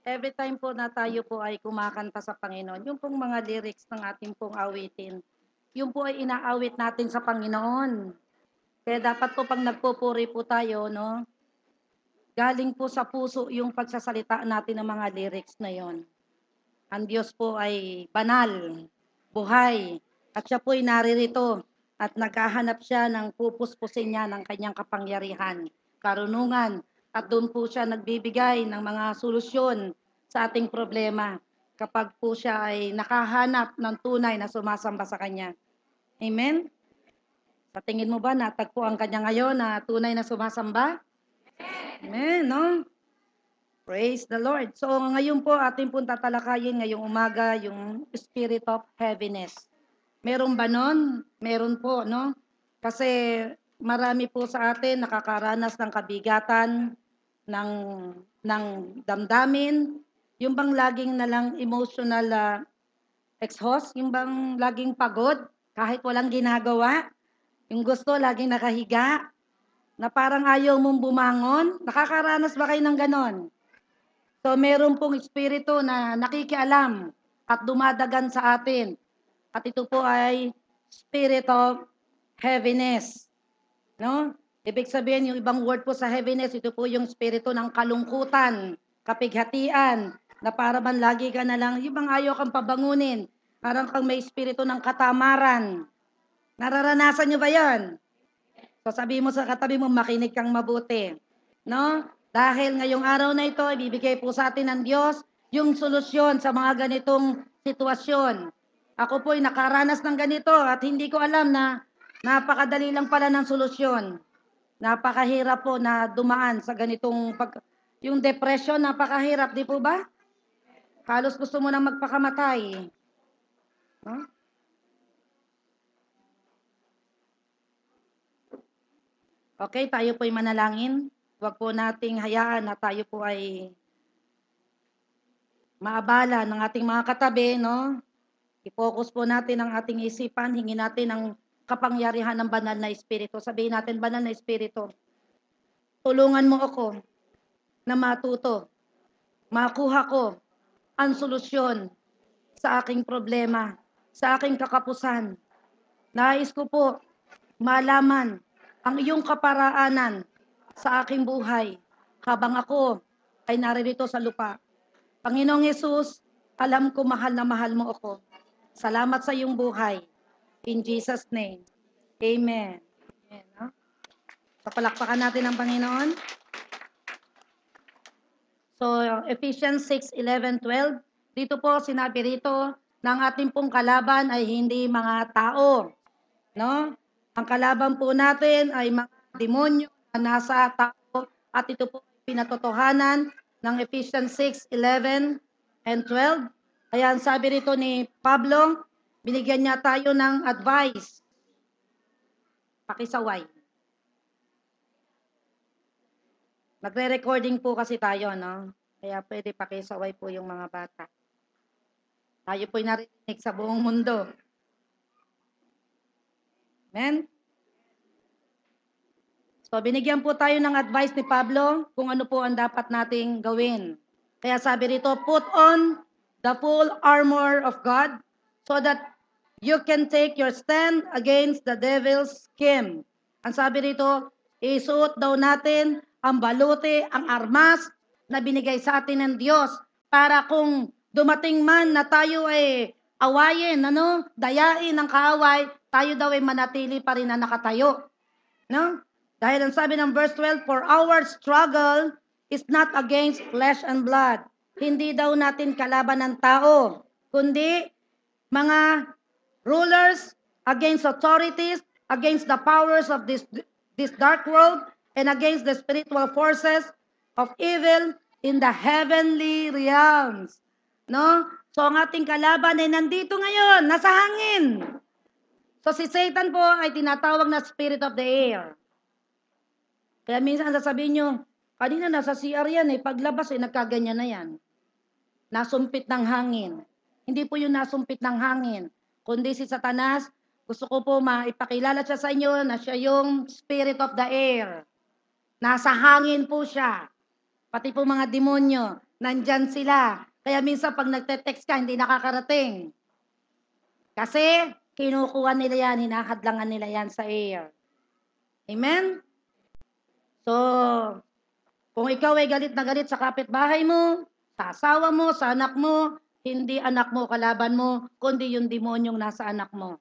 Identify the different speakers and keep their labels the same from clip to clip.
Speaker 1: every time po na tayo po ay kumakanta sa Panginoon, yung pong mga lyrics ng ating pong awitin, yung po ay inaawit natin sa Panginoon. Kaya dapat po pag nagpupuri po tayo, no, galing po sa puso yung pagsasalita natin ng mga lyrics na yon. Ang Diyos po ay banal, buhay, at siya po ay naririto at naghahanap siya ng pupuspusin niya ng kanyang kapangyarihan, karunungan, at doon po siya nagbibigay ng mga solusyon sa ating problema kapag po siya ay nakahanap ng tunay na sumasamba sa Kanya. Amen? Sa tingin mo ba natagpuan ka niya ngayon na tunay na sumasamba? Amen, no? Praise the Lord. So ngayon po ating pong tatalakayin ngayong umaga yung spirit of heaviness. Meron ba nun? Meron po, no? Kasi marami po sa atin nakakaranas ng kabigatan, ng, ng damdamin, yung bang laging nalang emotional exhaust, yung bang laging pagod kahit walang ginagawa, yung gusto laging nakahiga, na parang ayaw mong bumangon. Nakakaranas ba kayo ng ganon? So meron pong espiritu na nakikialam at dumadagan sa atin. At ito po ay spirit of heaviness. No? Ibig sabihin, yung ibang word po sa heaviness, ito po yung espiritu ng kalungkutan, kapighatian, na para man lagi ka na lang, yung bang ayaw kang pabangunin, parang kang may espiritu ng katamaran. Nararanasan nyo ba yan? So sabi mo sa katabi mo, makinig kang mabuti. No? Dahil ngayong araw na ito, ibibigay po sa atin ng Diyos yung solusyon sa mga ganitong sitwasyon. Ako po'y nakaranas ng ganito at hindi ko alam na napakadali lang pala ng solusyon. Napakahirap po na dumaan sa ganitong yung depression, napakahirap, di po ba? Halos gusto mo nang magpakamatay. No? Okay, tayo po'y manalangin. Huwag po nating hayaan na tayo po ay maabala ng ating mga katabi, no? I-focus po natin ang ating isipan, hingin natin ang kapangyarihan ng banal na espiritu. Sabihin natin, banal na espiritu, tulungan mo ako na matuto, makuha ko ang solusyon sa aking problema, sa aking kakapusan. Nais ko po malaman ang iyong kaparaanan sa aking buhay habang ako ay naririto sa lupa. Panginoong Yesus, alam ko mahal na mahal mo ako. Salamat sa iyong buhay. In Jesus' name. Amen. Amen, no? Papalakpakan natin ang Panginoon. So, Ephesians 6:11-12, dito po sinabi rito, ng ating pong kalaban ay hindi mga tao. No? Ang kalaban po natin ay mga demonyo na nasa tao at ito po ay pinatotohanan ng Ephesians 6:11-12. Kaya ang sabi rito ni Pablo, binigyan niya tayo ng advice. Pakisaway. Magre-recording po kasi tayo, no? Kaya pwede pakisaway po yung mga bata. Tayo po'y narinig sa buong mundo. Amen? So, binigyan po tayo ng advice ni Pablo kung ano po ang dapat nating gawin. Kaya sabi rito, put on the full armor of God so that you can take your stand against the devil's scheme. Ang sabi rito, isuot daw natin ang baluti, ang armas na binigay sa atin ng Diyos para kung dumating man na tayo ay awayin, dayain ng kaaway, tayo daw ay manatili pa rin na nakatayo. No? Dahil ang sabi ng verse 12, for our struggle is not against flesh and blood. Hindi daw natin kalaban ng tao, kundi mga rulers, against authorities, against the powers of this dark world, and against the spiritual forces of evil in the heavenly realms. No? So ang ating kalaban ay nandito ngayon, nasa hangin. So si Satan po ay tinatawag na spirit of the air. Kaya minsan sasabihin nyo, kanina nasa CR yan paglabas nagkaganyan na yan. Nasumpit ng hangin. Hindi po yung nasumpit ng hangin, kundi si Satanas, gusto ko po maipakilala siya sa inyo na siya yung spirit of the air. Nasa hangin po siya. Pati po mga demonyo, Nandyan sila. Kaya minsan pag nagte-text ka, hindi nakakarating. Kasi kinukuha nila yan, hinahadlangan nila yan sa air. Amen? So, kung ikaw ay galit na galit sa kapitbahay mo, sa asawa mo, sa anak mo, hindi anak mo kalaban mo, kundi yung demonyong nasa anak mo.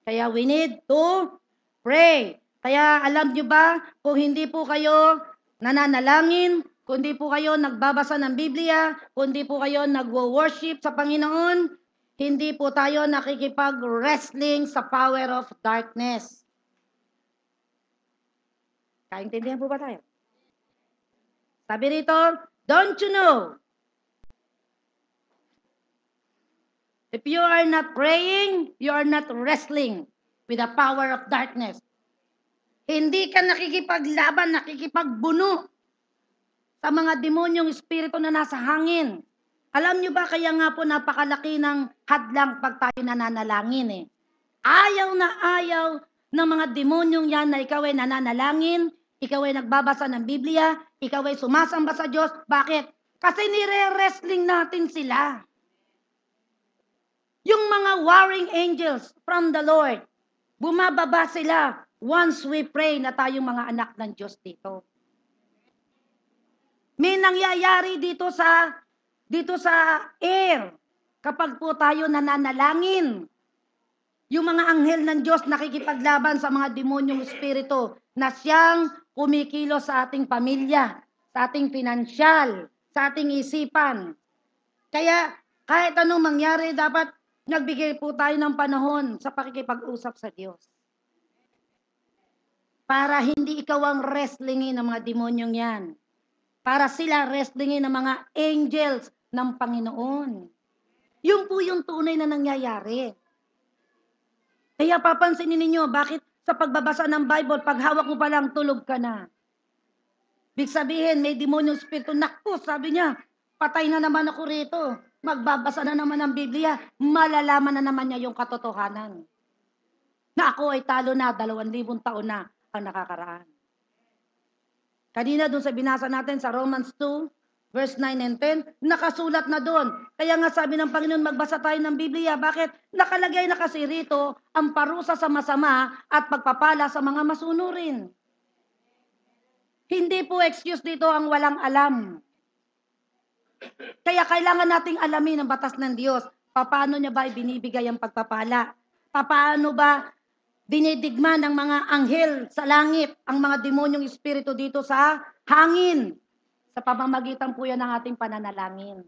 Speaker 1: Kaya we need to pray. Kaya alam nyo ba, kung hindi po kayo nananalangin, kung hindi po kayo nagbabasa ng Biblia, kung hindi po kayo nagwo-worship sa Panginoon, hindi po tayo nakikipag-wrestling sa power of darkness. Kaintindihan po ba tayo? Sabi rito, don't you know? If you are not praying, you are not wrestling with the power of darkness. Hindi ka nakikipaglaban, nakikipagbuno sa mga demonyong espiritu na nasa hangin. Alam nyo ba, kaya nga po napakalaki ng hadlang pag tayo nananalangin eh. Ayaw na ayaw ng mga demonyong yan na ikaw ay nananalangin, ikaw ay nagbabasa ng Biblia, ikaw ay sumasamba sa Diyos. Bakit? Kasi nire-wrestling natin sila. Yung mga warring angels from the Lord, bumababa sila once we pray na tayong mga anak ng Diyos dito. May nangyayari dito sa air kapag po tayo nananalangin. Yung mga anghel ng Diyos nakikipaglaban sa mga demonyong espiritu na siyang kumikilos sa ating pamilya, sa ating pinansyal, sa ating isipan. Kaya kahit anong mangyari, dapat nagbigay po tayo ng panahon sa pakikipag-usap sa Diyos. Para hindi ikaw ang wrestlingin ng mga demonyong yan. Para sila wrestlingin ng mga angels ng Panginoon. Yun po yung tunay na nangyayari. Kaya papansinin ninyo, bakit sa pagbabasa ng Bible, pag hawak mo pa lang, tulog ka na. Big sabihin, may demonyong spirito. Naku, sabi niya, patay na naman ako rito. Magbabasa na naman ng Biblia. Malalaman na naman niya yung katotohanan. Na ako ay talo na, 2,000 taon na ang nakakaraan. Kanina doon sa binasa natin sa Romans 2, verse 9 and 10, nakasulat na doon. Kaya nga sabi ng Panginoon, magbasa tayo ng Biblia. Bakit? Nakalagay na kasi rito ang parusa sa masama at pagpapala sa mga masunurin. Hindi po excuse dito ang walang alam. Kaya kailangan nating alamin ang batas ng Diyos. Paano niya ba ibinibigay ang pagpapala? Paano ba dinidigma ng mga anghel sa langit ang mga demonyong espiritu dito sa hangin? Sa pamamagitan po yan ng ating pananalangin.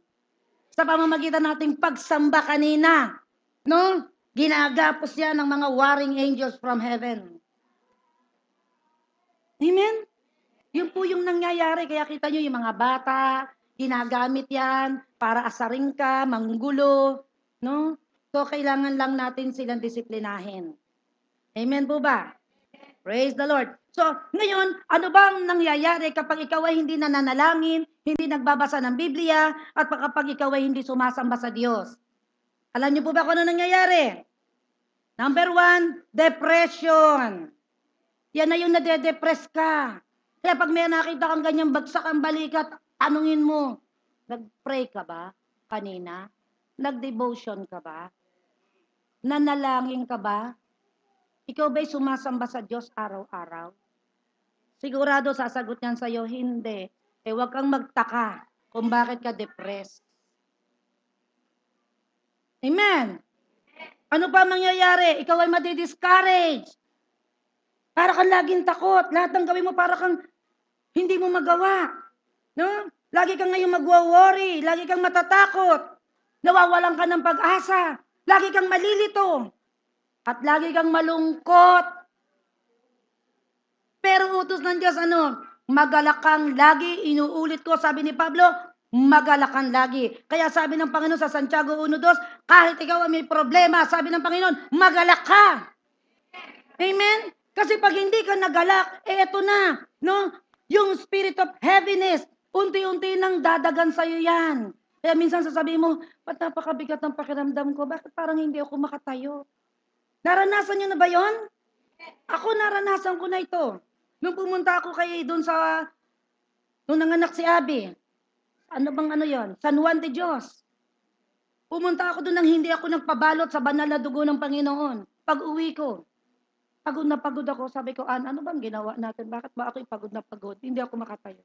Speaker 1: Sa pamamagitan nating pagsamba kanina. No? Ginagapos yan ng mga warring angels from heaven. Amen? Yun po yung nangyayari. Kaya kita nyo yung mga bata, ginagamit yan para asarin ka, manggulo. No? So, kailangan lang natin silang disiplinahin. Amen po ba? Praise the Lord. So, ngayon, ano bang nangyayari kapag ikaw ay hindi nananalangin, hindi nagbabasa ng Biblia, at kapag ikaw ay hindi sumasamba sa Diyos? Alam niyo po ba kung ano nangyayari? Number 1, depression. Yan na yung nade-depress ka. Kaya pag may nakita kang ganyang bagsak ang balikat, tanungin mo, nag-pray ka ba kanina? Nag-devotion ka ba? Nanalangin ka ba? Ikaw ba'y sumasamba sa Diyos araw-araw? Sigurado sasagot niyan sa'yo, hindi. Eh huwag kang magtaka kung bakit ka depressed. Amen? Ano pa mangyayari? Ikaw ay madi-discourage. Para kang laging takot. Lahat ng gawin mo para kang hindi mo magawa. No? Lagi kang ngayon magwo-worry. Lagi kang matatakot. Nawawalan ka ng pag-asa. Lagi kang malilito. At lagi kang malungkot. Pero utos ng Diyos, magalak kang lagi. Inuulit ko, sabi ni Pablo, magalak kang lagi. Kaya sabi ng Panginoon sa Santiago 1:2, kahit ikaw ay may problema, sabi ng Panginoon, magalak ka. Amen? Kasi pag hindi ka nagalak, eto na, no? Yung spirit of heaviness, unti-unti nang dadagan sa'yo yan. Kaya minsan sasabihin mo, ba't napakabigat ng pakiramdam ko? Bakit parang hindi ako makatayo? Naranasan nyo na ba yon? Ako naranasan ko na ito. Nung pumunta ako doon nung nanganak si Abby. Ano bang ano yon? San Juan de Dios. Pumunta ako doon nang hindi ako nagpabalot sa banal na dugo ng Panginoon. Pag-uwi ko, pagod na pagod ako. Sabi ko, ano bang ginawa natin? Bakit ba ako'y pagod na pagod? Hindi ako makatayo.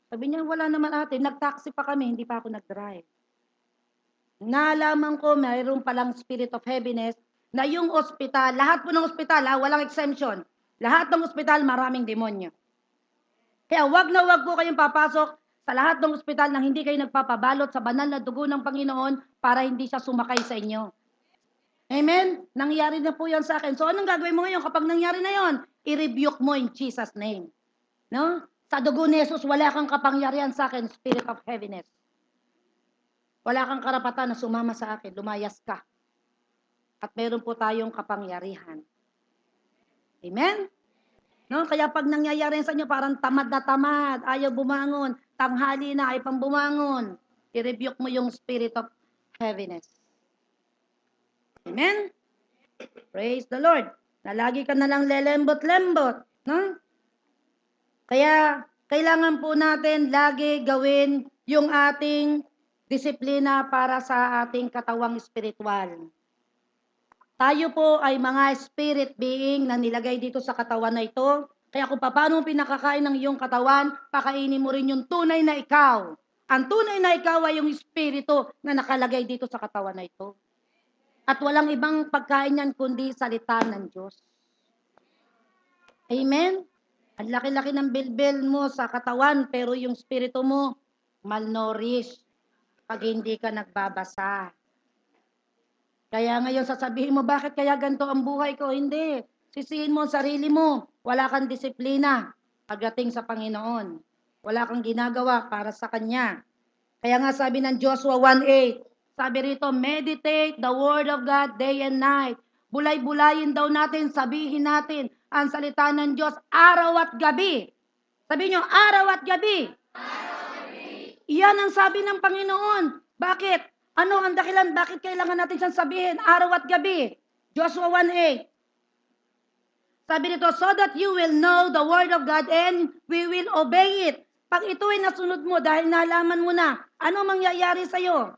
Speaker 1: Sabi niya, wala naman ate. Nag-taxi pa kami, hindi pa ako nag-drive. Nalaman ko, mayroon palang spirit of heaviness na yung ospital, lahat po ng ospital, walang exemption. Lahat ng ospital, maraming demonyo. Kaya wag na wag po kayong papasok sa lahat ng ospital nang hindi kayo nagpapabalot sa banal na dugo ng Panginoon para hindi siya sumakay sa inyo. Amen? Nangyari na po yan sa akin. So anong gagawin mo ngayon kapag nangyari na yon? I-rebuke mo in Jesus' name. No? Sa dugo ni Jesus, wala kang kapangyarihan sa akin, spirit of heaviness. Wala kang karapatan na sumama sa akin, lumayas ka. At meron po tayong kapangyarihan. Amen? No, kaya pag nangyayari sa inyo, parang tamad na tamad, ayaw bumangon, tanghali na, ay pang bumangon, i-rebuke mo yung spirit of heaviness. Amen? Praise the Lord. Na lagi ka na lang lelembot-lembot. No? Kaya, kailangan po natin lagi gawin yung ating disiplina para sa ating katawang espiritual. Tayo po ay mga spirit being na nilagay dito sa katawan na ito. Kaya kung paano pinakakain ng iyong katawan, pakainin mo rin yung tunay na ikaw. Ang tunay na ikaw ay yung espiritu na nakalagay dito sa katawan na ito. At walang ibang pagkain yan kundi salita ng Diyos. Amen? Ang laki-laki ng bilbil mo sa katawan, pero yung espiritu mo malnourished pag hindi ka nagbabasa. Kaya ngayon sasabihin mo, bakit kaya ganito ang buhay ko? Hindi. Sisihin mo ang sarili mo. Wala kang disiplina pagdating sa Panginoon. Wala kang ginagawa para sa Kanya. Kaya nga sabi ng Joshua 1:8, sabi rito, meditate the word of God day and night. Bulay-bulayin daw natin, sabihin natin ang salita ng Diyos araw at gabi. Sabi nyo, araw at gabi. Iyan ang sabi ng Panginoon. Bakit? Ano ang dahilan? Bakit kailangan natin siyang sabihin araw at gabi? Joshua 1:8. Sabi nito, so that you will know the word of God and we will obey it. Pag ito ay nasunod mo dahil nalaman mo na, ano mangyayari sa'yo?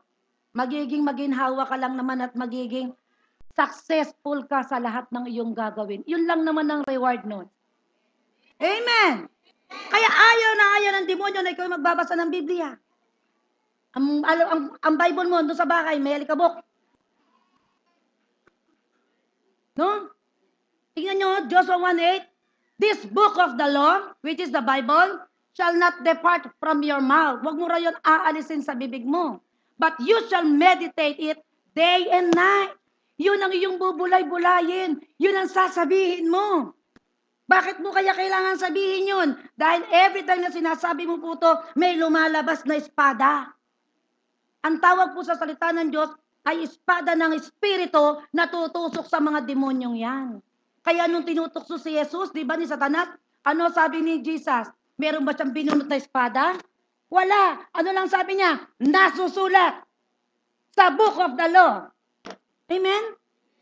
Speaker 1: Magiging maginhawa ka lang naman at magiging successful ka sa lahat ng iyong gagawin. Yun lang naman ang reward nun. Amen! Kaya ayaw na ayaw ng demonyo na ikaw magbabasa ng Biblia. Ang Bible mo doon sa bahay, may alikabok. No? Tingnan nyo, Joshua 1:8. This book of the law, which is the Bible, shall not depart from your mouth. Huwag mo rayon aalisin sa bibig mo. But you shall meditate it day and night. Yun ang iyong bubulay-bulayin. Yun ang sasabihin mo. Bakit mo kaya kailangan sabihin yun? Dahil every time na sinasabi mo po to, may lumalabas na espada. Ang tawag po sa salita ng Diyos ay espada ng Espiritu na tutusok sa mga demonyong yan. Kaya nung tinutukso si Jesus, di ba ni Satanas, ano sabi ni Jesus? Meron ba siyang binunot na espada? Wala. Ano lang sabi niya? Nasusulat sa book of the law. Amen?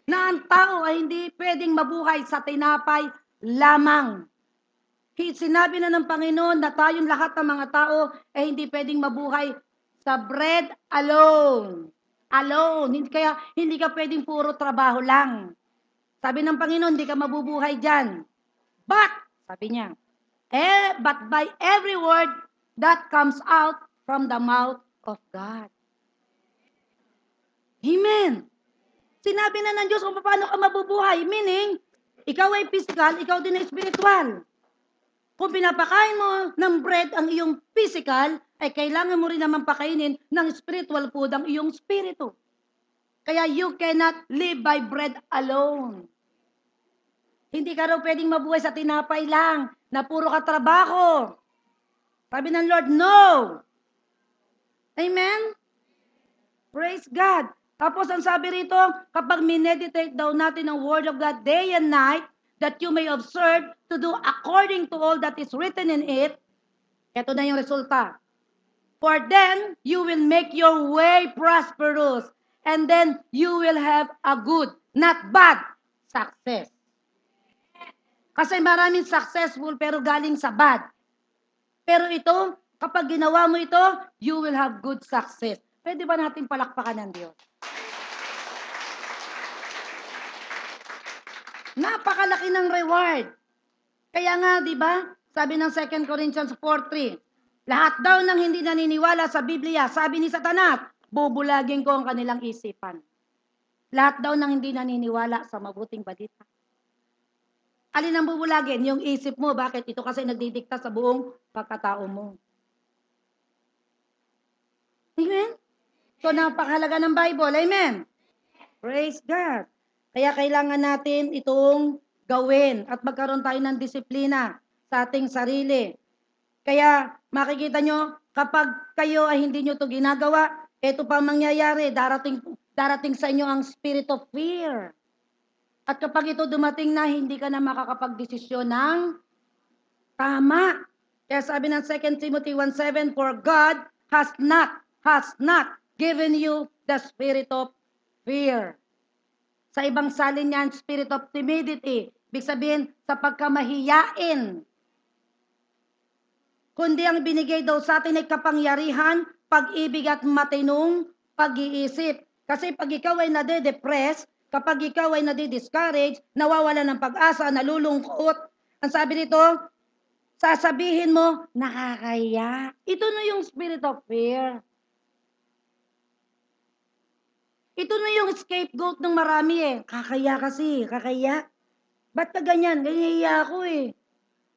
Speaker 1: Na ang tao ay hindi pwedeng mabuhay sa tinapay lamang. Sinabi na ng Panginoon na tayong lahat ng mga tao ay hindi pwedeng mabuhay sa bread alone. Alone. Hindi ka pwedeng puro trabaho lang. Sabi ng Panginoon, hindi ka mabubuhay dyan. But, sabi niya, but by every word that comes out from the mouth of God. Amen. Sinabi na ng Diyos kung paano ka mabubuhay. Meaning, ikaw ay physical, ikaw din ay spiritual. Kung pinapakain mo ng bread ang iyong physical, ay kailangan mo rin naman pakainin ng spiritual food ang iyong spirito. Kaya you cannot live by bread alone. Hindi ka raw pwedeng mabuhay sa tinapay lang, na puro ka trabaho. Sabi ng Lord, no. Amen? Praise God. Tapos ang sabi rito, kapag mineditate daw natin ang Word of God day and night, that you may observe to do according to all that is written in it, ito na yung resulta. For then, you will make your way prosperous, and then you will have a good, not bad, success. Kasi maraming successful pero galing sa bad. Pero ito, Kapag ginawa mo ito, you will have good success. Pwede ba natin palakpakan ng Diyos? Napakalaki ng reward. Kaya nga, di ba? Sabi ng 2 Corinthians 4:3, lahat daw ng hindi naniniwala sa Biblia, sabi ni Satanas, bubulagin ko ang kanilang isipan. Lahat daw ng hindi naniniwala sa mabuting balita. Alin ang bubulagin? Yung isip mo. Bakit? Ito kasi nagdidikta sa buong pagkatao mo. Amen? So, napakahalaga ng Bible. Amen? Praise God. Kaya kailangan natin itong gawin at magkaroon tayo ng disiplina sa ating sarili. Kaya makikita nyo, kapag kayo ay hindi nyo ito ginagawa, ito pa mangyayari, darating sa inyo ang spirit of fear. At kapag ito dumating na, hindi ka na makakapagdesisyon ng tama. Kaya sabi ng 2 Timothy 1:7, for God has not given you the spirit of fear. Sa ibang salin yan, spirit of timidity. Ibig sabihin, sa pagkamahiyain. Kundi ang binigay daw sa atin ay kapangyarihan, pag-ibig at matinong pag-iisip. Kasi pag ikaw ay nade-depress, kapag ikaw ay nade-discourage, nawawala ng pag-asa, nalulungkot, ang sabi nito, sasabihin mo, nakakaya. Ito na yung spirit of fear. Ito na yung scapegoat ng marami eh. Kakaya kasi, kakaya. Ba't ka ganyan? Ganyan ako eh.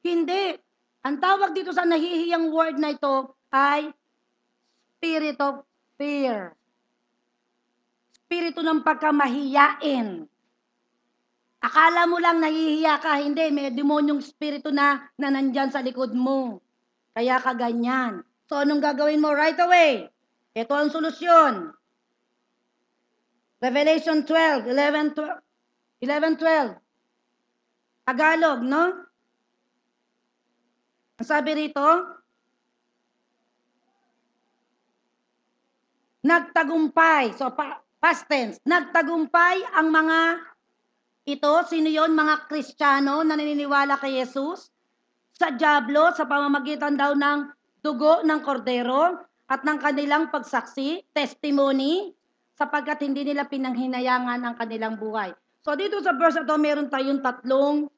Speaker 1: Hindi. Ang tawag dito sa nahihiyang word na ito ay spirit of fear. Spirito ng pagkamahiyain. Akala mo lang nahihiya ka, hindi. May demonyong spirito na nandyan sa likod mo. Kaya ka ganyan. So, anong gagawin mo right away? Ito ang solusyon. Revelation 11:12. Tagalog, no? Ang sabi rito, nagtagumpay. So, past tense. Nagtagumpay ang mga ito. Sino yon? Mga Kristiyano na naniniwala kay Jesus sa dyablo sa pamamagitan daw ng dugo ng kordero at ng kanilang pagsaksi, testimony, sapagkat hindi nila pinanghinayangan ang kanilang buhay. So, dito sa verse ito, meron tayong tatlong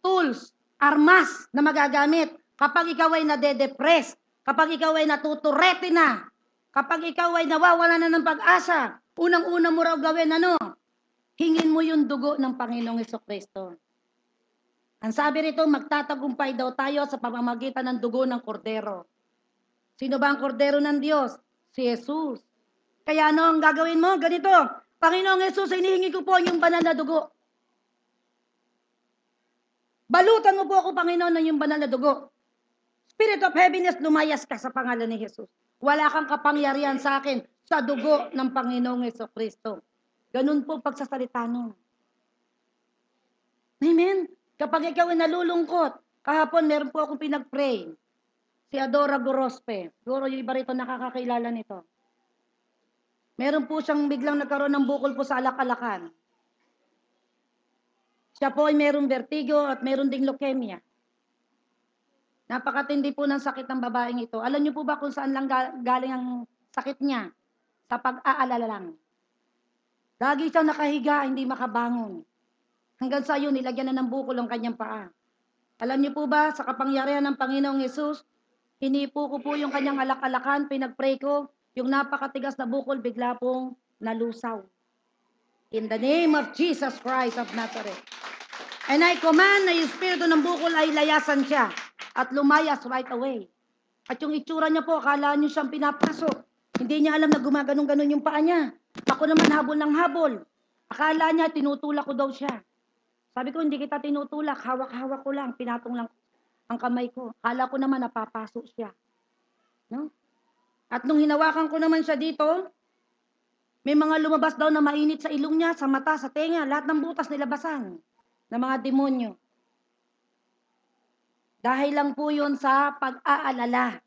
Speaker 1: tools, armas na magagamit kapag ikaw ay nade-depress, kapag ikaw ay natuturete na, kapag ikaw ay nawawala na ng pag-asa. Unang-una mo raw gawin, ano? Hingin mo yung dugo ng Panginoong Hesukristo. Ang sabi rito, magtatagumpay daw tayo sa pamamagitan ng dugo ng kordero. Sino ba ang kordero ng Diyos? Si Jesus. Kaya ano ang gagawin mo? Ganito, Panginoong Jesus, hinihingi ko po yung banal na dugo. Balutan mo po ako, Panginoon, ng yung banal na dugo. Spirit of heaviness, lumayas ka sa pangalan ni Jesus. Wala kang kapangyarihan sa akin sa dugo ng Panginoong Hesukristo. Ganun po pagsasalita nun. Amen? Kapag ikaw ay nalulungkot, kahapon meron po akong pinag-pray. Si Adora Gorospe. Siguro yung iba rito nakakakilala nito. Meron po siyang biglang nagkaroon ng bukol po sa alak-alakan. Siya po ay merong vertigo at meron ding leukemia. Napakatindi po ng sakit ng babaeng ito. Alam niyo po ba kung saan lang galing ang sakit niya? Sa pag-aalala lang. Lagi siyang nakahiga, hindi makabangon. Hanggang sa yun, nilagyan na ng bukol ang kanyang paa. Alam niyo po ba, sa kapangyarihan ng Panginoong Yesus, hinipo ko po yung kanyang alak-alakan, pinag-pray ko, yung napakatigas na bukol, bigla pong nalusaw. In the name of Jesus Christ of Nazareth. And I command na yung spirito ng bukol ay layasan siya at lumayas right away. At yung itsura niya po, akala niyo siyang pinapasok. Hindi niya alam na gumaganong-ganon yung paa niya. Ako naman habol ng habol. Akala niya, tinutulak ko daw siya. Sabi ko, hindi kita tinutulak. Hawak-hawak ko lang. Pinatong lang ang kamay ko. Akala ko naman napapasok siya. No? At nung hinawakan ko naman siya dito, may mga lumabas daw na mainit sa ilong niya, sa mata, sa tenga. Lahat ng butas nilabasan ng mga demonyo. Dahil lang po yun sa pag-aalala.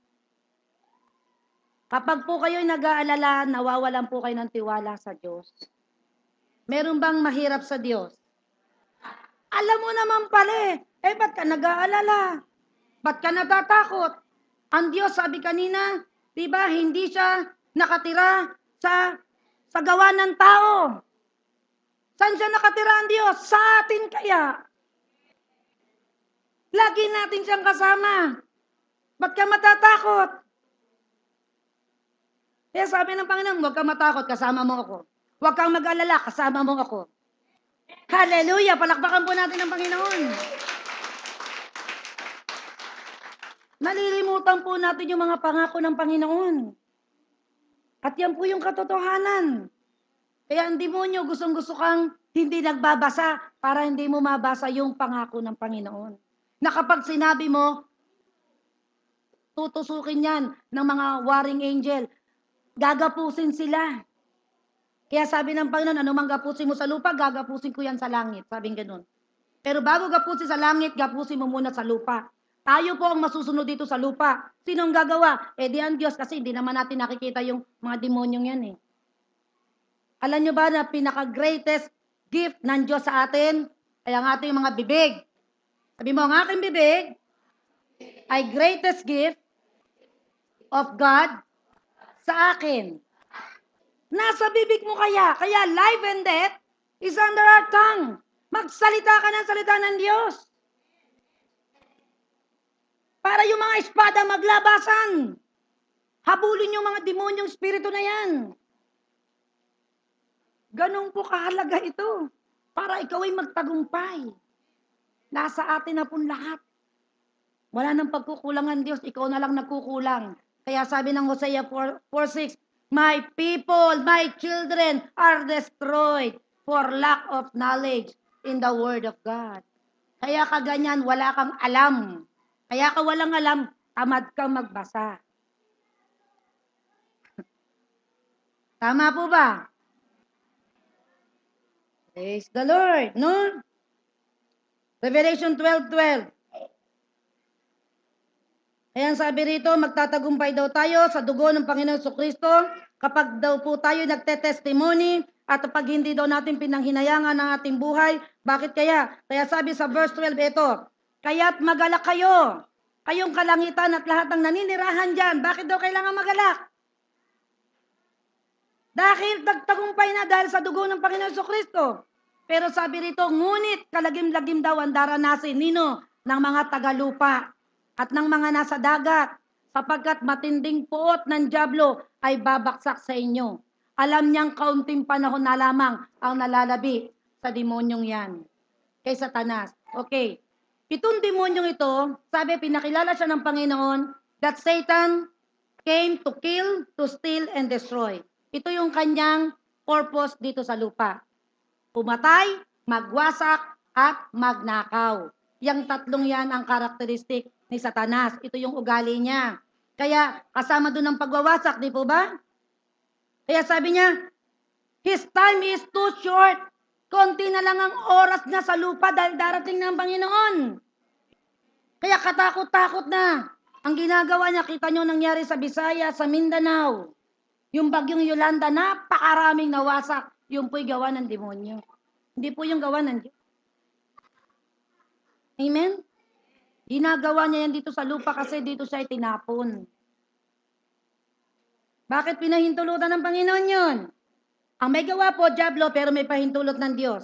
Speaker 1: Kapag po kayo'y nag-aalala, nawawalan po kayo ng tiwala sa Diyos. Meron bang mahirap sa Diyos? Alam mo naman pala ba't ka nag-aalala? Ba't ka natatakot? Ang Diyos, sabi kanina, di ba, hindi siya nakatira sa gawa ng tao. Saan siya nakatira ang Diyos? Sa atin kaya. Lagi natin siyang kasama. Ba't ka matatakot? Kaya sabi ng Panginoon, huwag kang matakot, kasama mo ako. Huwag kang mag-alala, kasama mo ako. Hallelujah! Palakpakan po natin ang Panginoon. Nalilimutan po natin yung mga pangako ng Panginoon. At yan po yung katotohanan. Kaya ang demonyo, gustong-gusto kang hindi nagbabasa para hindi mo mabasa yung pangako ng Panginoon. Na kapag sinabi mo, tutusukin yan ng mga warring angel, gagapusin sila. Kaya sabi ng Panginoon, anumang gapusin mo sa lupa, gagapusin ko yan sa langit. Sabing ganun. Pero bago gapusin sa langit, gapusin mo muna sa lupa. Tayo po ang masusunod dito sa lupa. Sino ang gagawa? Di ang Diyos, kasi hindi naman natin nakikita yung mga demonyong yan eh. Alam nyo ba na pinaka-greatest gift ng Diyos sa atin ay ang ating mga bibig? Sabi mo, ang aking bibig ay greatest gift of God sa akin. Nasa bibig mo kaya. Kaya life and death is under our tongue. Magsalita ka ng salita ng Diyos. Para yung mga espada maglabasan. Habulin yung mga demonyong spirito na yan. Ganun po kahalaga ito. Para ikaw ay magtagumpay. Nasa atin na pong lahat. Wala nang pagkukulangan Diyos. Ikaw na lang nagkukulang. Kaya sabi ng Hosea 4:6, my people, my children are destroyed for lack of knowledge in the Word of God. Kaya kaganyan, wala kang alam. Kaya ka walang alam, tamad kang magbasa. Tama po ba? Praise the Lord, no? Revelation 12:12. Ayan sabi rito, magtatagumpay daw tayo sa dugo ng Panginoon Jesucristo kapag daw po tayo nagte-testimony at kapag hindi daw natin pinanghinayangan ng ating buhay. Bakit kaya? Kaya sabi sa verse 12 ito, kaya't magalak kayo, kayong kalangitan at lahat ng naninirahan dyan. Bakit daw kailangan magalak? Dahil nagtagumpay na dahil sa dugo ng Panginoon Jesucristo. Pero sabi rito, ngunit kalagim-lagim daw ang daranasin nino ng mga tagalupa at ng mga nasa dagat, sapagkat matinding puot ng dyablo ay babaksak sa inyo. Alam niyang kaunting panahon na lamang ang nalalabi sa demonyong yan. Kay Satanas. Okay. Itong demonyong ito, sabi, pinakilala siya ng Panginoon that Satan came to kill, to steal, and destroy. Ito yung kanyang purpose dito sa lupa. Pumatay, magwasak, at magnakaw. Yang tatlong yan ang karakteristik ni Satanas. Ito yung ugali niya. Kaya kasama doon ang pagwawasak, di po ba? Kaya sabi niya, his time is too short. Konti na lang ang oras niya sa lupa dahil darating na ang Panginoon. Kaya katakot-takot na. Ang ginagawa niya, kita nyo nangyari sa Bisaya, sa Mindanao. Yung bagyong Yolanda, napakaraming nawasak. Yung po'y gawa ng demonyo. Hindi po yung gawa ng Diyos. Amen? Ginagawa niya yan dito sa lupa kasi dito siya itinapon. Bakit pinahintulutan ng Panginoon yun? Ang may gawa po, dyablo, pero may pahintulot ng Diyos.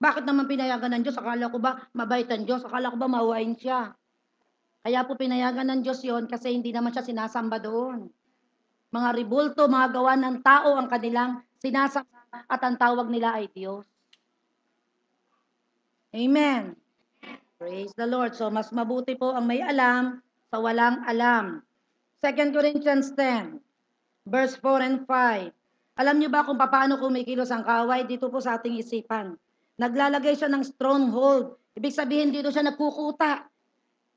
Speaker 1: Bakit naman pinayagan ng Diyos? Akala ko ba mabait ang Diyos? Akala ko ba mawain siya? Kaya po pinayagan ng Diyos yon kasi hindi naman siya sinasamba doon. Mga ribulto, mga gawa ng tao ang kanilang sinasamba at ang tawag nila ay Diyos. Amen. Praise the Lord. So, mas mabuti po ang may alam sa walang alam. 2 Corinthians 10, verse 4 and 5. Alam niyo ba kung paano kumikilos ang kaaway? Dito po sa ating isipan. Naglalagay siya ng stronghold. Ibig sabihin, dito siya nagkukuta.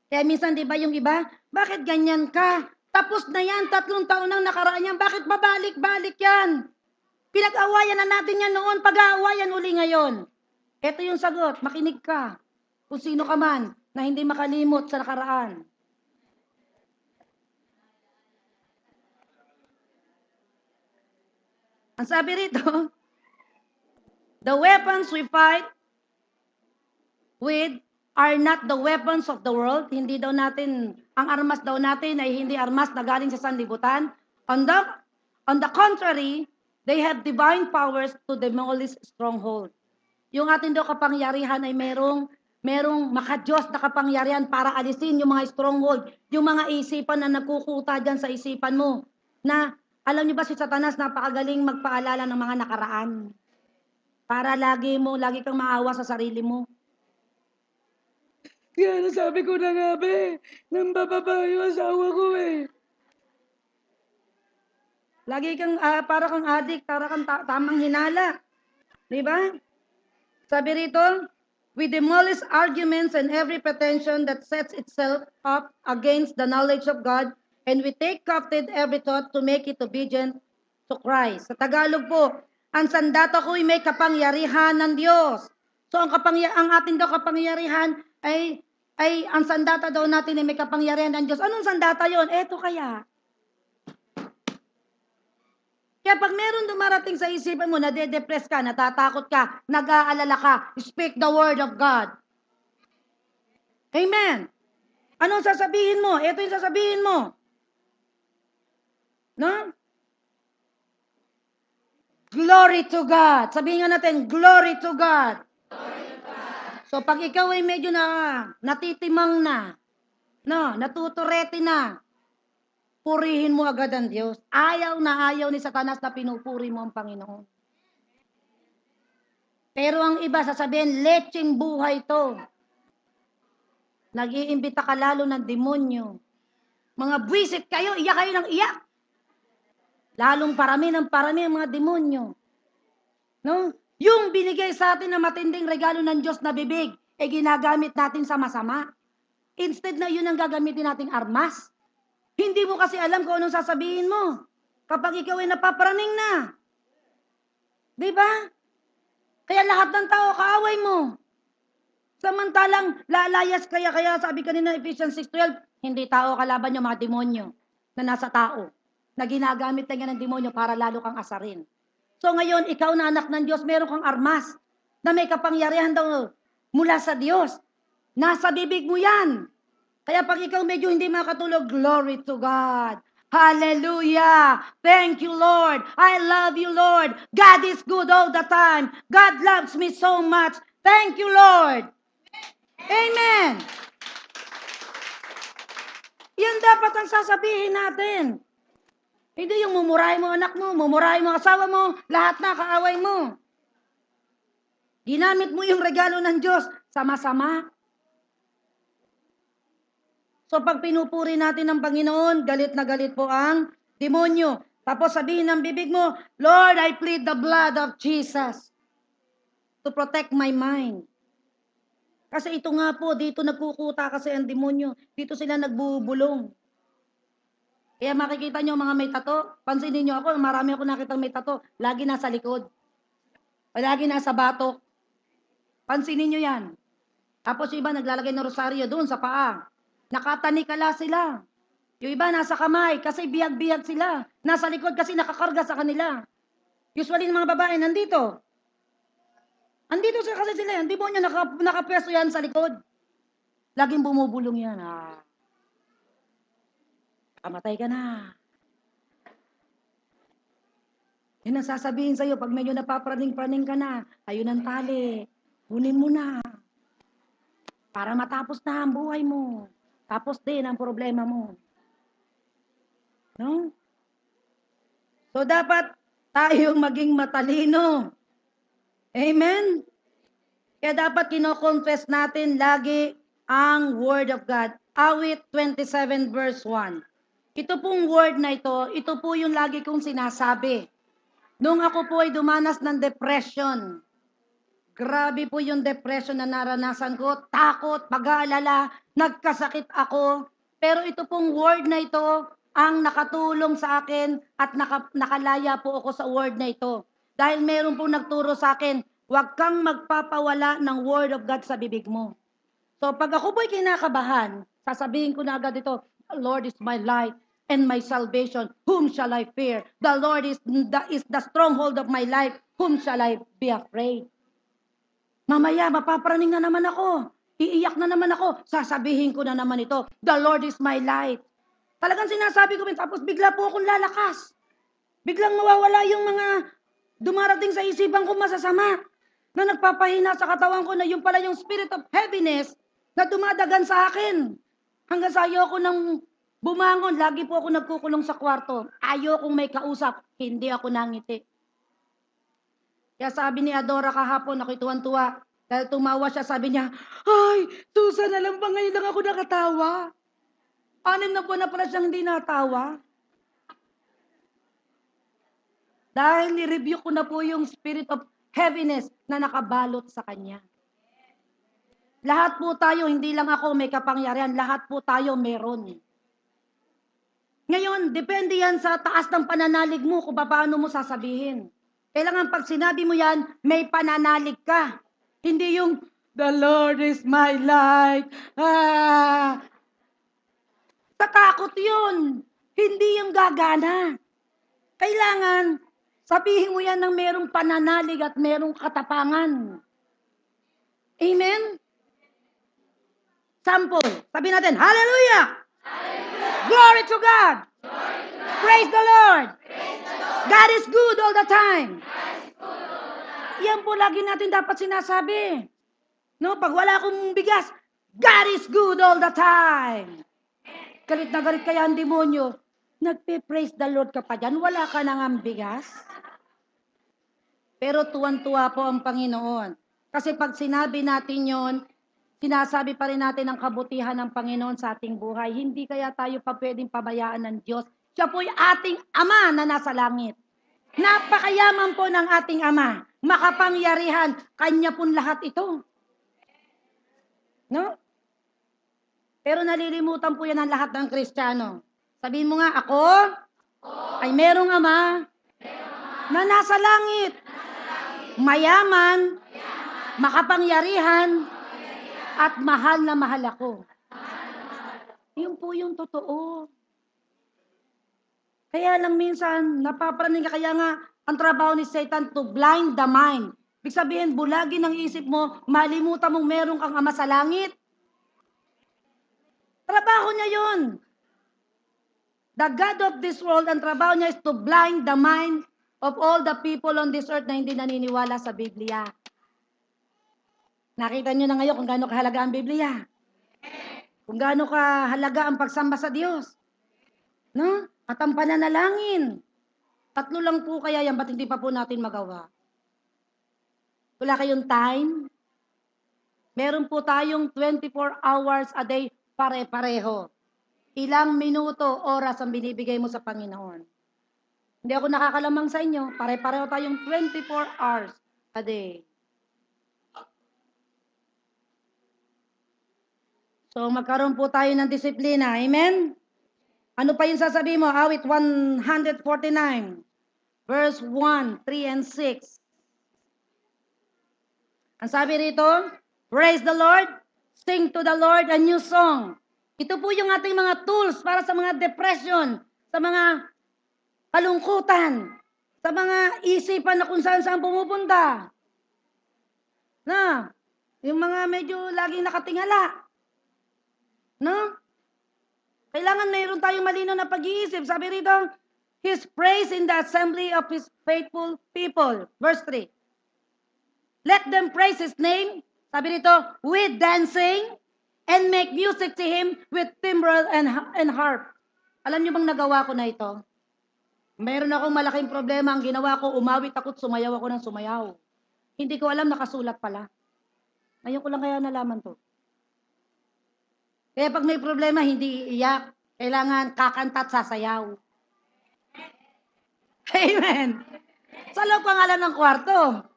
Speaker 1: Kaya minsan, di ba yung iba, bakit ganyan ka? Tapos na yan, 3 taon nang nakaraan yan. Bakit babalik-balik yan? Pinag-awayan na natin yan noon, pag-aawayan uli ngayon. Ito yung sagot, makinig ka. Kung sino ka man na hindi makalimot sa nakaraan. Ang sabi rito, the weapons we fight with are not the weapons of the world. Hindi daw natin, ang armas daw natin ay hindi armas na galing sa sanlibutan. On the contrary, they have divine powers to demolish stronghold. Yung ating daw kapangyarihan ay merong makadiyos na kapangyarihan para alisin yung mga stronghold, yung mga isipan na nagkukuta dyan sa isipan mo. Na, alam niyo ba si Satanas napakagaling magpaalala ng mga nakaraan. Para lagi kang maawa sa sarili mo. Kaya nasabi ko na nga nang bababa yung asawa ko Lagi kang, para kang adik, para kang tamang hinala. Diba? Sabi rito, we demolish arguments and every pretension that sets itself up against the knowledge of God, and we take captive every thought to make it obedient to Christ. Sa Tagalog po, ang sandata ko'y may kapangyarihan ng Diyos. So ang ating daw kapangyarihan ay ang sandata daw natin ay may kapangyarihan ng Diyos. Anong sandata yon? Eto kaya. Kaya pag meron dumarating sa isipan mo, nade-depress ka, natatakot ka, nag-aalala ka, speak the word of God. Amen. Anong sasabihin mo? Ito yung sasabihin mo. No? Glory to God. Sabihin nga natin, glory to God. Glory to God. So pag ikaw ay medyo natitimang na, natuturete na, purihin mo agad ang Diyos. Ayaw ni Satanas na pinupuri mo ang Panginoon. Pero ang iba sasabihin, lecheng buhay to. Nag-iimbita ka lalo ng demonyo. Mga buwisit kayo, iyak kayo ng iyak. Lalong parami ang mga demonyo. No? Yung binigay sa atin na matinding regalo ng Diyos na bibig, ginagamit natin sa masama. Instead na yun ang gagamitin nating armas. Hindi mo kasi alam kung anong sasabihin mo. Kapag ikaw ay napapraning na. Diba? Kaya lahat ng tao kaaway mo. Samantalang lalayas kaya sabi kanina Ephesians 6:12, hindi tao kalaban yung mga demonyo na nasa tao. Na ginagamit na ng demonyo para lalo kang asarin. So ngayon, ikaw na anak ng Diyos, meron kang armas na may kapangyarihan daw mula sa Diyos. Nasa bibig mo yan. Kaya pag ikaw medyo hindi makatulog, glory to God. Hallelujah. Thank you, Lord. I love you, Lord. God is good all the time. God loves me so much. Thank you, Lord. Amen. Yan dapat ang sasabihin natin. Hindi yung mumurahin mo anak mo, mumurahin mo asawa mo, lahat na kaaway mo. Ginamit mo yung regalo ng Diyos, sama-sama. So pag pinupuri natin ng Panginoon, galit na galit po ang demonyo. Tapos sabihin ng bibig mo, Lord, I plead the blood of Jesus to protect my mind. Kasi ito nga po, dito nagkukuta kasi ang demonyo. Dito sila nagbubulong. Kaya makikita nyo mga may tato, pansinin nyo ako, marami ako nakitang may tato, lagi nasa likod. O lagi nasa batok. Pansinin nyo yan. Tapos yung iba naglalagay ng rosaryo doon sa paa. Nakatanikala sila. Yung iba nasa kamay kasi biyag-biyag sila. Nasa likod kasi nakakarga sa kanila. Usually ng mga babae nandito. Andito kasi sila yan. Di ba niya nakapwesto yan sa likod? Laging bumubulong yan. Kamatay ka na. Yan ang sasabihin sa'yo pag medyo napapraning-praning ka na. Ayun ang tali. Kunin mo na. Para matapos na ang buhay mo. Tapos din ang problema mo. No? So dapat tayong maging matalino. Amen? Kaya dapat kino-confess natin lagi ang Word of God. Awit 27 verse 1. Ito pong word na ito po yung lagi kong sinasabi. Nung ako po ay dumanas ng depression, grabe po yung depression na naranasan ko, takot, pag-aalala, nagkasakit ako. Pero ito pong word na ito ang nakatulong sa akin at nakalaya po ako sa word na ito. Dahil meron pong nagturo sa akin, huwag kang magpapawala ng word of God sa bibig mo. So pag ako po'y kinakabahan, sasabihin ko na agad ito, the Lord is my light and my salvation. Whom shall I fear? The Lord is the stronghold of my life. Whom shall I be afraid? Mamaya, mapapraning na naman ako. Iiyak na naman ako. Sasabihin ko na naman ito, the Lord is my light. Talagang sinasabi ko, tapos bigla po akong lalakas. Biglang mawawala yung mga dumarating sa isipan ko masasama na nagpapahina sa katawan ko na yung pala yung spirit of heaviness na dumadagan sa akin. Hanggang sa ayoko nang bumangon, lagi po ako nagkukulong sa kwarto. Ayokong may kausap, hindi ako nangiti. Kaya sabi ni Adora kahapon, ako'y tuwan-tuwa. Dahil tumawa siya, sabi niya, ay, Susan, alam ba ngayon lang ako nakatawa? 6 na buwan na pala siyang hindi natawa. Dahil ni-review ko na po yung spirit of heaviness na nakabalot sa kanya. Lahat po tayo, hindi lang ako may kapangyarihan, lahat po tayo meron. Ngayon, depende yan sa taas ng pananalig mo kung paano mo sasabihin. Kailangan pag sinabi mo yan, may pananalig ka. Hindi yung, the Lord is my light. Tatakot yun. Hindi yung gagana. Kailangan, sabihin mo yan ng merong pananalig at merong katapangan. Amen? Sample. Sabi natin, hallelujah! Hallelujah! Glory to God! Glory to God! Praise the Lord! Praise the Lord! God is good all the time. Yan po lagi natin dapat sinasabi. No, pag wala akong bigas, God is good all the time. Galit na galit kaya ang demonyo. Nagpe-praise the Lord ka pa dyan, wala ka nang ang bigas. Pero tuwan-tuwa po ang Panginoon. Kasi pag sinabi natin yon, sinasabi pa rin natin ang kabutihan ng Panginoon sa ating buhay. Hindi kaya tayo pa pwedeng pabayaan ng Diyos. Siya po'y ating Ama na nasa langit. Napakayaman po ng ating Ama. Makapangyarihan. Kanya pong lahat ito. No? Pero nalilimutan po yan ang lahat ng Kristiyano. Sabihin mo nga, ako ay merong Ama na nasa langit. Mayaman, makapangyarihan, at mahal na mahal ako. Yun po yung totoo. Kaya lang minsan, napapraning ka, kaya nga, ang trabaho ni Satan to blind the mind. Ibig sabihin, bulagin ang isip mo, malimutan mong meron kang Ama sa langit. Trabaho niya yun. The God of this world, ang trabaho niya is to blind the mind of all the people on this earth na hindi naniniwala sa Biblia. Nakita nyo na ngayon kung gaano kahalaga ang Biblia. Kung gaano kahalaga ang pagsamba sa Diyos. No? At ang pananalangin. 3 lang po kaya yan, ba't hindi pa po natin magawa? Wala kayong time? Meron po tayong 24 hours a day, pare-pareho. Ilang minuto, oras ang binibigay mo sa Panginoon. Hindi ako nakakalamang sa inyo, pare-pareho tayong 24 hours a day. So, magkaroon po tayo ng disiplina. Amen? Ano pa yung sasabihin mo? Awit 149, verse 1, 3, and 6. Ang sabi rito, praise the Lord, sing to the Lord a new song. Ito po yung ating mga tools para sa mga depression, sa mga kalungkutan, sa mga isipan na kung saan-saan pumupunta. Na, yung mga medyo laging nakatingala. No? Kailangan mayroon tayong malinaw na pag-iisip. Sabi rito, His praise in the assembly of His faithful people. Verse 3. Let them praise His name. Sabi rito, with dancing and make music to Him with timbrel and harp. Alam niyo bang nagawa ko na ito? Mayroon akong malaking problema. Ang ginawa ko, umawit ako at sumayaw ako ng sumayaw. Hindi ko alam, nakasulat pala. Ngayon ko lang kaya nalaman to. Kaya pag may problema, hindi iiyak. Kailangan kakanta at sasayaw. Amen. Sa loob kang alam ng kwarto.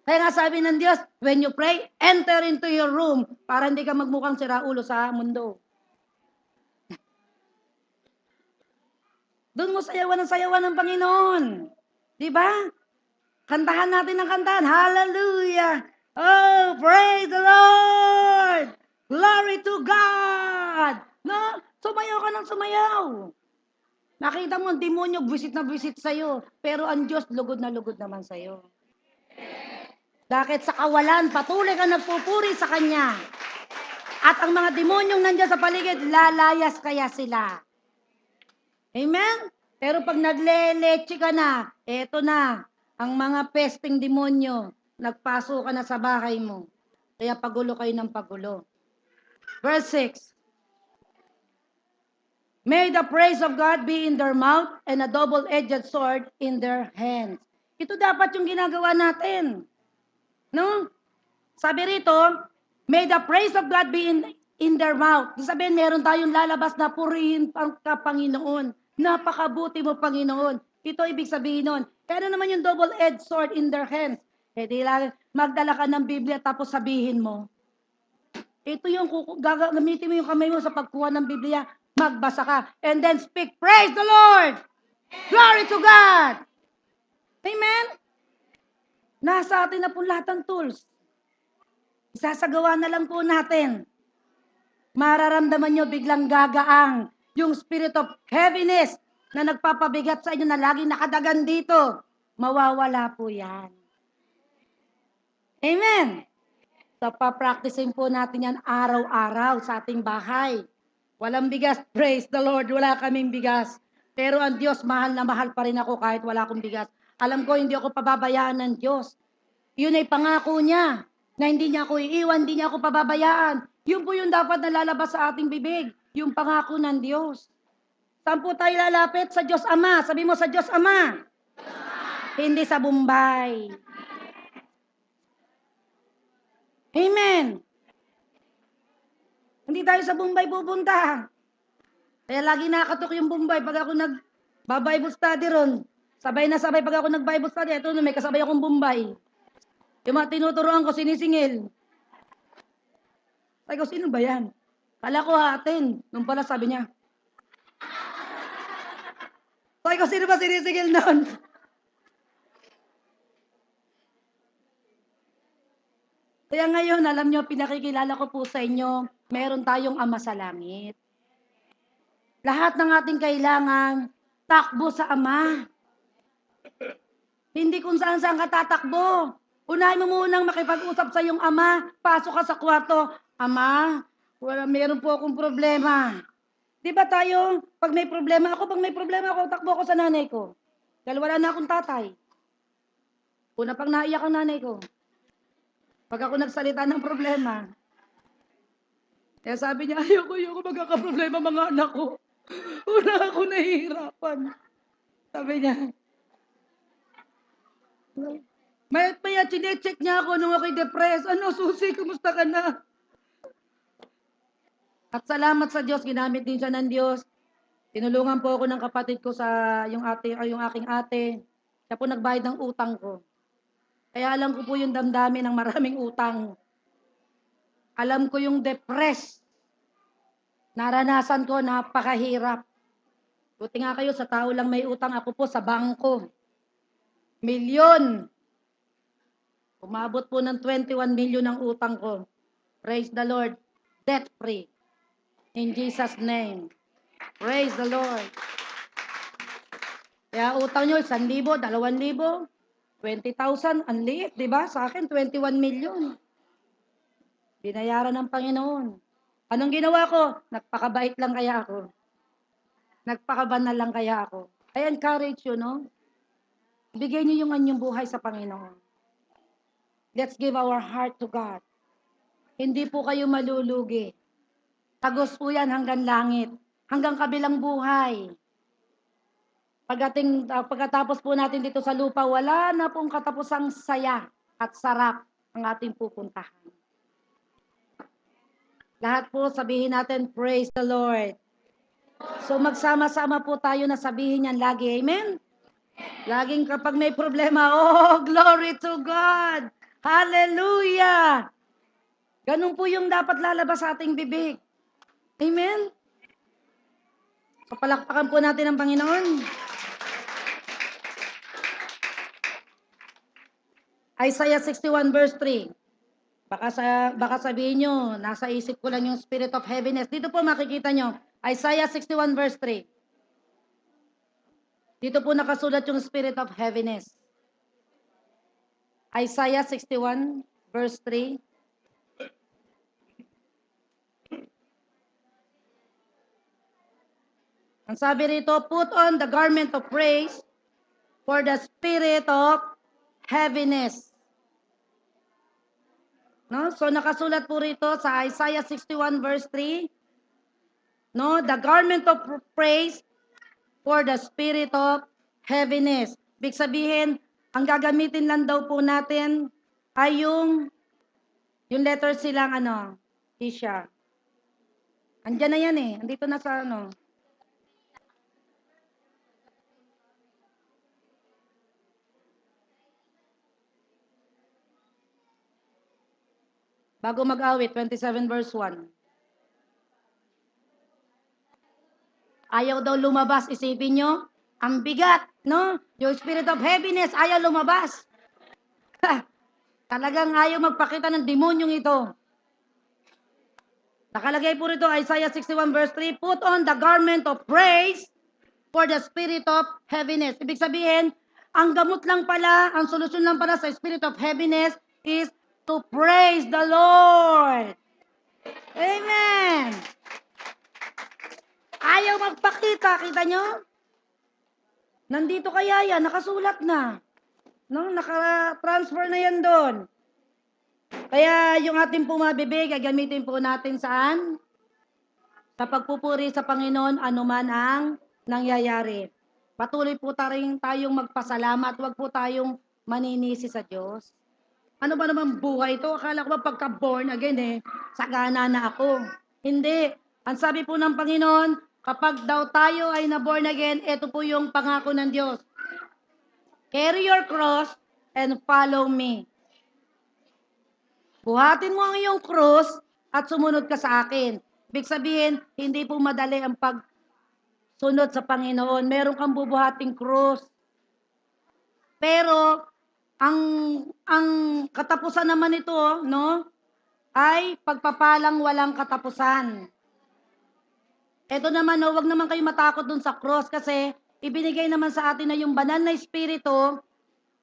Speaker 1: Kaya nga sabi ng Diyos, when you pray, enter into your room para hindi ka magmukhang siraulo sa mundo. Doon mo sayawan ng Panginoon. Di ba? Kantahan natin ang kantahan. Hallelujah! Oh, praise the Lord! Glory to God! No? Sumayaw ka ng sumayaw. Nakita mo, ang demonyo, visit na visit sa'yo. Pero ang Diyos, lugod na lugod naman sa'yo. Bakit sa kawalan, patuloy ka nagpupuri sa Kanya. At ang mga demonyong nandiyan sa paligid, lalayas kaya sila. Amen? Pero pag nagleleche ka na, eto na, ang mga pesting demonyo, nagpaso ka na sa bahay mo. Kaya pagulo kayo ng pagulo. Verse 6. May the praise of God be in their mouth and a double-edged sword in their hands. Ito dapat yung ginagawa natin. No? Sabi rito, may the praise of God be in their mouth. Sabihin, meron tayong lalabas na purihin ka, Panginoon. Napakabuti mo, Panginoon. Ito ibig sabihin nun. Kaya naman yung double-edged sword in their hands. Di lang, magdala ka ng Biblia tapos sabihin mo. Ito yung gagamitin mo yung kamay mo sa pagkuha ng Biblia. Magbasa ka. And then speak, praise the Lord! Glory to God! Amen? Nasa atin na po lahat ng tools. Isasagawa na lang po natin. Mararamdaman nyo biglang gagaang yung spirit of heaviness na nagpapabigat sa inyo na laging nakadagan dito. Mawawala po yan. Amen. So, papracticing po natin yan araw-araw sa ating bahay. Walang bigas, praise the Lord, wala kaming bigas. Pero ang Diyos, mahal na mahal pa rin ako kahit wala akong bigas. Alam ko, hindi ako pababayaan ng Diyos. Yun ay pangako niya, na hindi niya ako iiwan, hindi niya ako pababayaan. Yun po yung dapat nalalabas sa ating bibig, yung pangako ng Diyos. Saan po tayo lalapit? Sa Diyos Ama. Sabi mo, sa Diyos Ama. Hindi sa Bombay. Amen. Hindi tayo sa Bombay pupunta. Kaya lagi nakatok yung Bombay pag ako nag-Bible study ron. Sabay na sabay pag ako nag-Bible study. Ito, may kasabay akong Bombay. Yung mga tinuturoan ko, sinisingil. Sabi ko, sino ba yan? Kala ko atin. Nung pala sabi niya. Sabi ko, sino ba sinisingil nun? Kaya ngayon, alam nyo, pinakikilala ko po sa inyo, meron tayong Ama sa langit. Lahat ng ating kailangan, takbo sa Ama. Hindi kung saan-saan ka tatakbo. Unahin mo munang makipag-usap sa iyong Ama. Pasok ka sa kwarto. Ama, meron po akong problema. Di ba tayo, pag may problema ako, takbo ako sa nanay ko. Dahil wala na akong tatay. Una pang naiyak ang nanay ko. Pag ako nagsalita ng problema, kaya sabi niya, ayoko magkakaproblema mga anak ko. Una ako nahihirapan. Sabi niya, maya chinecheck niya ako nung ako'y depressed. Ano, Susi, kumusta ka na? At salamat sa Diyos, ginamit din siya ng Diyos. Tinulungan po ako ng kapatid ko sa yung aking ate. Siya po nagbayad ng utang ko. Kaya alam ko po yung damdamin ng maraming utang. Alam ko yung depressed. Naranasan ko, napakahirap. Buti nga kayo, sa tao lang may utang. Ako po sa bangko. Milyon. Umabot po ng 21 million ang utang ko. Praise the Lord. Debt free. In Jesus' name. Praise the Lord. Kaya utang nyo, 1,000, 2,000. 20,000, ang liit, di ba? Sa akin, 21 million. Binayaran ng Panginoon. Anong ginawa ko? Nagpakabait lang kaya ako. Nagpakabanal lang kaya ako. I encourage you, no? Bigay niyo yung anyong buhay sa Panginoon. Let's give our heart to God. Hindi po kayo malulugi. Tagos po yan hanggang langit. Hanggang kabilang buhay. Pagkatapos po natin dito sa lupa, wala na pong katapusang saya at sarap ang ating pupuntahan. Lahat po sabihin natin, praise the Lord. So magsama-sama po tayo na sabihin yan lagi, amen? Laging kapag may problema, oh, glory to God! Hallelujah! Ganun po yung dapat lalabas sa ating bibig. Amen? Papalakpakan po natin ang Panginoon. Isaiah 61 verse 3. Baka sabihin nyo, nasa isip ko lang yung spirit of heaviness. Dito po makikita nyo, Isaiah 61 verse 3. Dito po nakasulat yung spirit of heaviness. Isaiah 61 verse 3. Ang sabi rito, put on the garment of praise for the spirit of heaviness. No? So nakasulat po rito sa Isaiah 61 verse 3, no, the garment of praise for the spirit of heaviness. Ibig sabihin, ang gagamitin lang daw po natin ay yung letter silang Isha. Andiyan na yan eh. Andito na sa Bago mag-awit, 27 verse 1. Ayaw daw lumabas, isipin nyo. Ang bigat, no? Yung spirit of heaviness, ayaw lumabas. Talagang ayaw magpakita ng demonyong ito. Nakalagay po rito, Isaiah 61 verse 3, put on the garment of praise for the spirit of heaviness. Ibig sabihin, ang gamot lang pala, ang solusyon lang pala sa spirit of heaviness is to praise the Lord. Amen. Ayaw magpakita, kita nyo? Nandito kaya yan, nakasulat na. No, naka-transfer na yan doon. Kaya yung ating pumabibig, gagamitin po natin saan? Sa pagpupuri sa Panginoon, anuman ang nangyayari. Patuloy po tayong magpasalamat, huwag po tayong maninisi sa Diyos. Ano ba naman buhay ito? Akala ko ba pagka-born again sagana na ako. Hindi. Ang sabi po ng Panginoon, kapag daw tayo ay na-born again, ito po yung pangako ng Diyos. Carry your cross and follow me. Buhatin mo ang iyong cross at sumunod ka sa akin. Ibig sabihin, hindi po madali ang pagsunod sa Panginoon. Meron kang bubuhating cross. Pero, ang katapusan naman ito, no, ay pagpapalang walang katapusan. Ito naman, no, wag naman kayo matakot dun sa cross kasi ibinigay naman sa atin na yung banal na espiritu.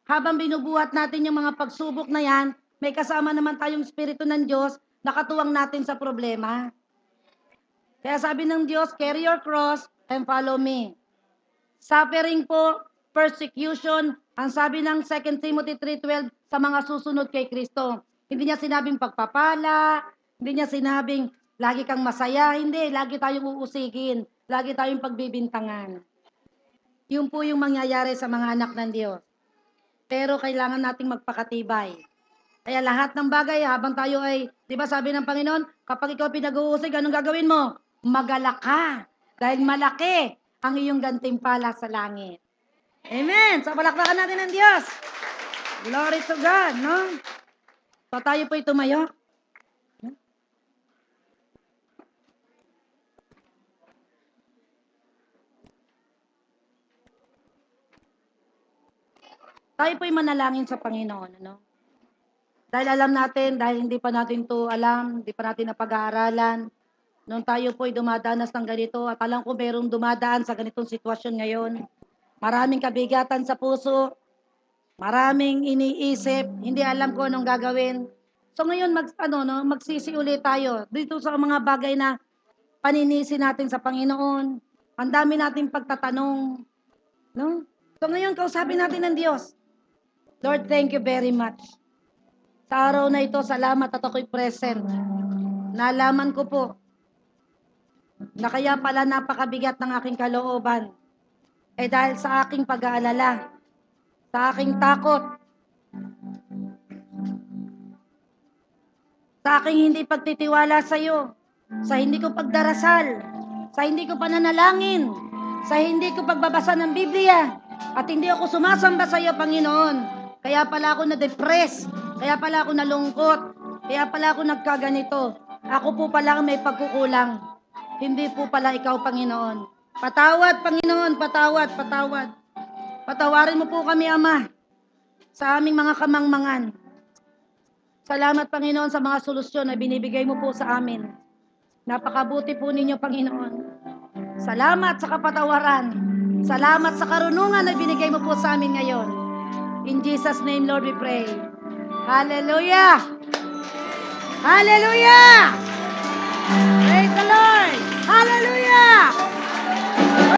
Speaker 1: Habang binubuhat natin yung mga pagsubok na yan, may kasama naman tayong espiritu ng Diyos na katuwang natin sa problema. Kaya sabi ng Diyos, carry your cross and follow me. Suffering po, persecution, ang sabi ng 2 Timothy 3:12 sa mga susunod kay Kristo. Hindi niya sinabing pagpapala, hindi niya sinabing lagi kang masaya, hindi, lagi tayong uusigin, lagi tayong pagbibintangan. Yun po yung mangyayari sa mga anak ng Diyos. Pero kailangan nating magpakatibay. Kaya lahat ng bagay, habang tayo ay, di ba sabi ng Panginoon, kapag ikaw pinag-uusig, anong gagawin mo? Magalak ka. Dahil malaki ang iyong gantimpala sa langit. Amen! So, palakpakan natin ng Diyos. Glory to God, no? So, tayo po'y tumayo. Tayo po'y manalangin sa Panginoon, ano? Dahil alam natin, dahil hindi pa natin to alam, hindi pa natin napag-aaralan, nung tayo po'y dumadanas ng ganito, at alam ko merong dumadaan sa ganitong sitwasyon ngayon, maraming kabigatan sa puso, maraming iniisip, hindi alam ko anong gagawin. So ngayon, magsisi ulit tayo dito sa mga bagay na paninisi natin sa Panginoon. Ang dami nating pagtatanong. No? So ngayon, kausapin natin ng Diyos. Lord, thank you very much. Sa araw na ito, salamat at ako'y present. Nalaman ko po na kaya pala napakabigat ng aking kalooban. Dahil sa aking pag-aalala, sa aking takot, sa aking hindi pagtitiwala sa iyo, sa hindi ko pagdarasal, sa hindi ko pananalangin, sa hindi ko pagbabasa ng Biblia, at hindi ako sumasamba sa iyo, Panginoon. Kaya pala ako na-depress, kaya pala ako nalungkot, kaya pala ako nagkaganito. Ako po pala ang may pagkukulang. Hindi po pala ikaw, Panginoon. Patawad, Panginoon, patawad. Patawarin mo po kami, Ama, sa aming mga kamangmangan. Salamat, Panginoon, sa mga solusyon na binibigay mo po sa amin. Napakabuti po ninyo, Panginoon. Salamat sa kapatawaran. Salamat sa karunungan na binigay mo po sa amin ngayon. In Jesus' name, Lord, we pray. Hallelujah! Hallelujah! Praise the Lord! Hallelujah!